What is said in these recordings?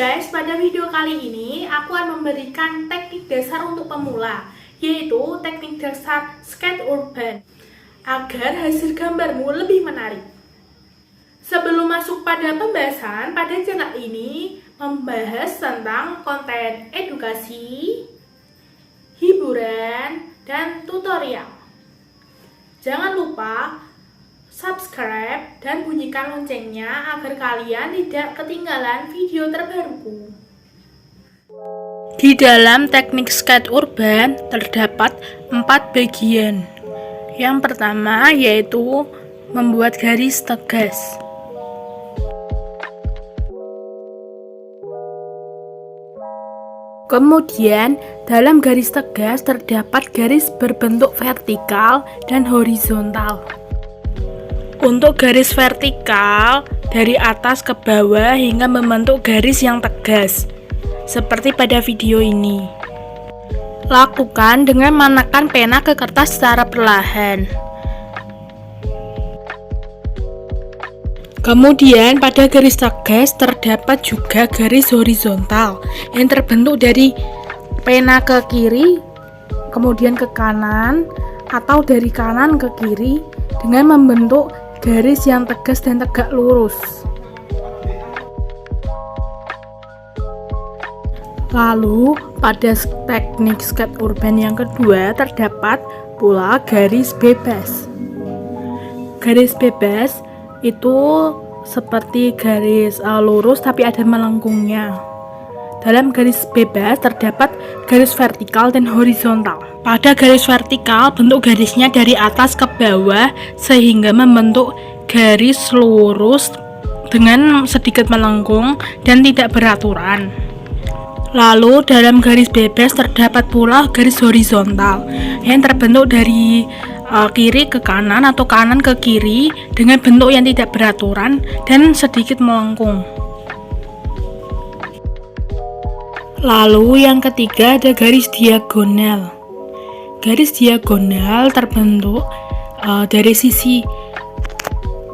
guys, pada video kali ini aku akan memberikan teknik dasar untuk pemula, yaitu teknik dasar sketch urban, agar hasil gambarmu lebih menarik. Sebelum masuk pada pembahasan, pada channel ini membahas tentang konten edukasi, hiburan, dan tutorial. Jangan lupa subscribe dan bunyikan loncengnya agar kalian tidak ketinggalan video terbaruku. Di dalam teknik sketch urban terdapat 4 bagian. Yang pertama yaitu membuat garis tegas. Kemudian dalam garis tegas terdapat garis berbentuk vertikal dan horizontal. Untuk garis vertikal, dari atas ke bawah hingga membentuk garis yang tegas, seperti pada video ini. Lakukan dengan menekan pena ke kertas secara perlahan. Kemudian pada garis tegas terdapat juga garis horizontal yang terbentuk dari pena ke kiri, kemudian ke kanan, atau dari kanan ke kiri dengan membentuk garis yang tegas dan tegak lurus. Lalu pada teknik sketch urban yang kedua terdapat pula garis bebas. Garis bebas itu seperti garis lurus tapi ada melengkungnya. Dalam garis bebas terdapat garis vertikal dan horizontal. Pada garis vertikal, bentuk garisnya dari atas ke bawah sehingga membentuk garis lurus dengan sedikit melengkung dan tidak beraturan. Lalu dalam garis bebas terdapat pula garis horizontal yang terbentuk dari kiri ke kanan atau kanan ke kiri dengan bentuk yang tidak beraturan dan sedikit melengkung. Lalu yang ketiga ada garis diagonal. Garis diagonal terbentuk dari sisi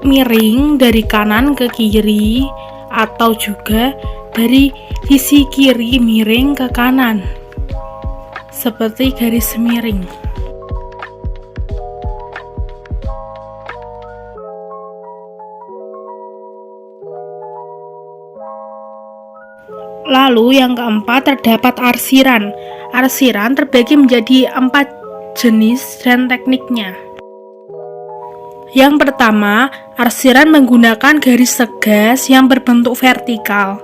miring dari kanan ke kiri atau juga dari sisi kiri miring ke kanan, seperti garis miring. Lalu yang keempat terdapat arsiran. Arsiran terbagi menjadi 4 jenis dan tekniknya. Yang pertama, arsiran menggunakan garis tegas yang berbentuk vertikal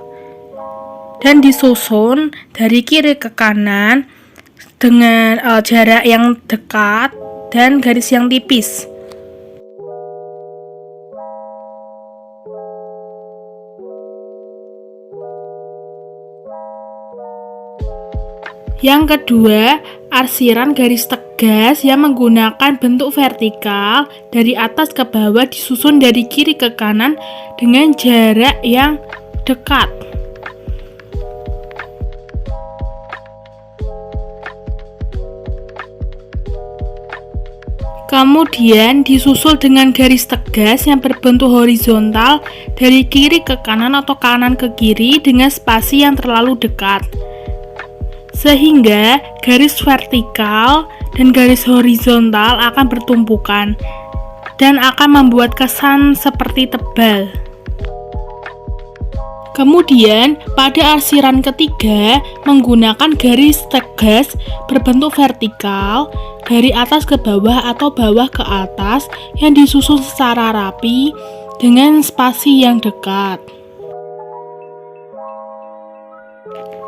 dan disusun dari kiri ke kanan dengan jarak yang dekat dan garis yang tipis. Yang kedua, arsiran garis tegas yang menggunakan bentuk vertikal dari atas ke bawah disusun dari kiri ke kanan dengan jarak yang dekat. Kemudian disusul dengan garis tegas yang berbentuk horizontal dari kiri ke kanan atau kanan ke kiri dengan spasi yang terlalu dekat, sehingga garis vertikal dan garis horizontal akan bertumpukan dan akan membuat kesan seperti tebal. Kemudian pada arsiran ketiga menggunakan garis tegas berbentuk vertikal dari atas ke bawah atau bawah ke atas yang disusun secara rapi dengan spasi yang dekat.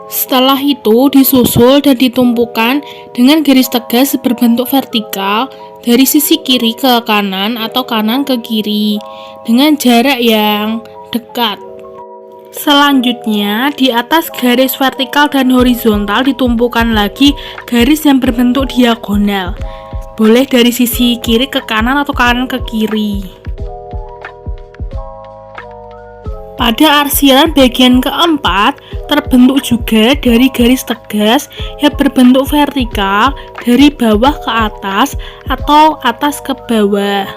Setelah itu disusul dan ditumpukan dengan garis tegas berbentuk vertikal dari sisi kiri ke kanan atau kanan ke kiri dengan jarak yang dekat. Selanjutnya di atas garis vertikal dan horizontal ditumpukan lagi garis yang berbentuk diagonal, boleh dari sisi kiri ke kanan atau kanan ke kiri. Pada arsiran bagian keempat terbentuk juga dari garis tegas yang berbentuk vertikal dari bawah ke atas atau atas ke bawah.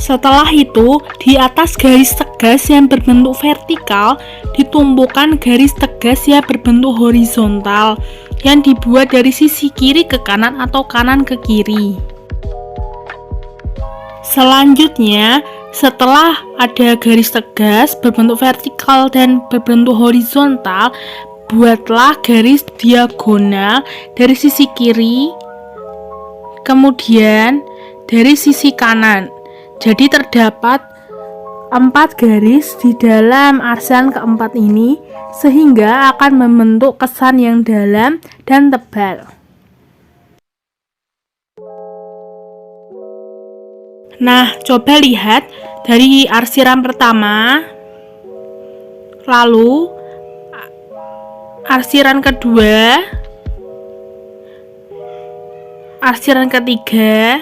Setelah itu, di atas garis tegas yang berbentuk vertikal ditumbuhkan garis tegas yang berbentuk horizontal yang dibuat dari sisi kiri ke kanan atau kanan ke kiri. Selanjutnya, setelah ada garis tegas berbentuk vertikal dan berbentuk horizontal, buatlah garis diagonal dari sisi kiri, kemudian dari sisi kanan. Jadi terdapat 4 garis di dalam arsiran keempat ini, sehingga akan membentuk kesan yang dalam dan tebal. Nah, coba lihat dari arsiran pertama, lalu arsiran kedua, arsiran ketiga,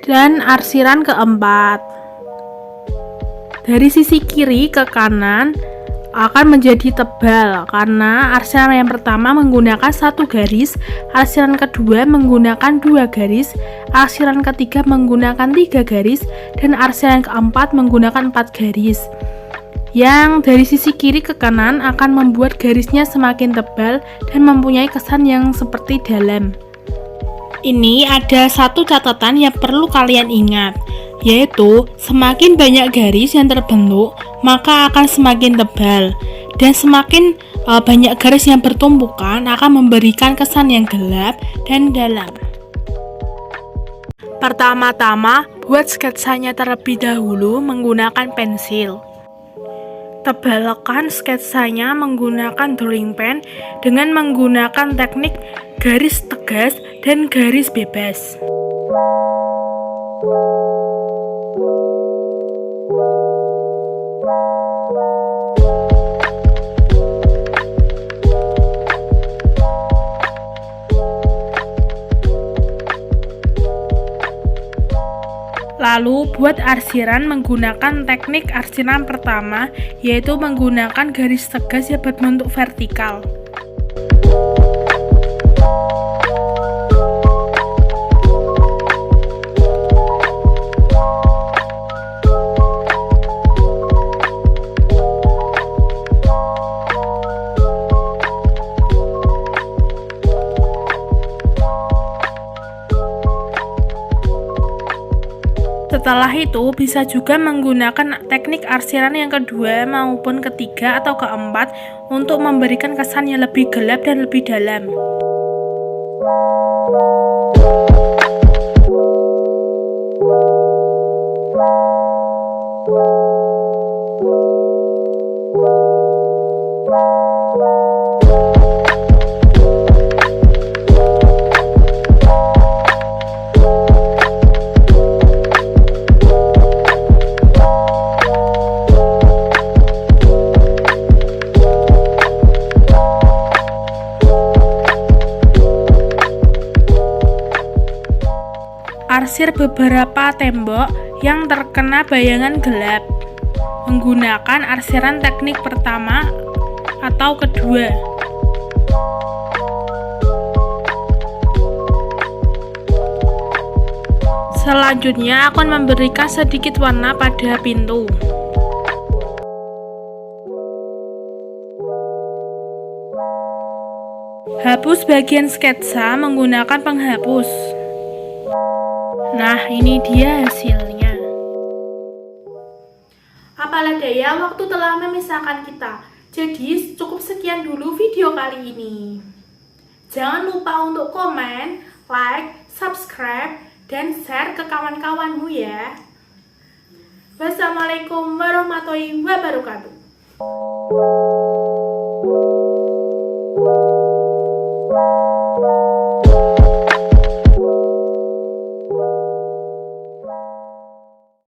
dan arsiran keempat. Dari sisi kiri ke kanan akan menjadi tebal karena arsiran yang pertama menggunakan 1 garis, arsiran kedua menggunakan 2 garis, arsiran ketiga menggunakan 3 garis, dan arsiran keempat menggunakan 4 garis. Yang dari sisi kiri ke kanan akan membuat garisnya semakin tebal dan mempunyai kesan yang seperti dalam. Ini ada satu catatan yang perlu kalian ingat, yaitu semakin banyak garis yang terbentuk, maka akan semakin tebal, dan semakin banyak garis yang bertumpukan akan memberikan kesan yang gelap dan dalam. Pertama-tama, buat sketsanya terlebih dahulu menggunakan pensil. Tebalkan sketsanya menggunakan drawing pen dengan menggunakan teknik garis tegas dan garis bebas. Lalu buat arsiran menggunakan teknik arsiran pertama, yaitu menggunakan garis tegas yang berbentuk vertikal. Setelah itu, bisa juga menggunakan teknik arsiran yang kedua maupun ketiga atau keempat untuk memberikan kesan yang lebih gelap dan lebih dalam. Arsir beberapa tembok yang terkena bayangan gelap menggunakan arsiran teknik pertama atau kedua. Selanjutnya akan memberikan sedikit warna pada pintu. Hapus bagian sketsa menggunakan penghapus. Nah, ini dia hasilnya. Apalah daya, waktu telah memisahkan kita. Jadi, cukup sekian dulu video kali ini. Jangan lupa untuk komen, like, subscribe, dan share ke kawan-kawanmu ya. Wassalamualaikum warahmatullahi wabarakatuh.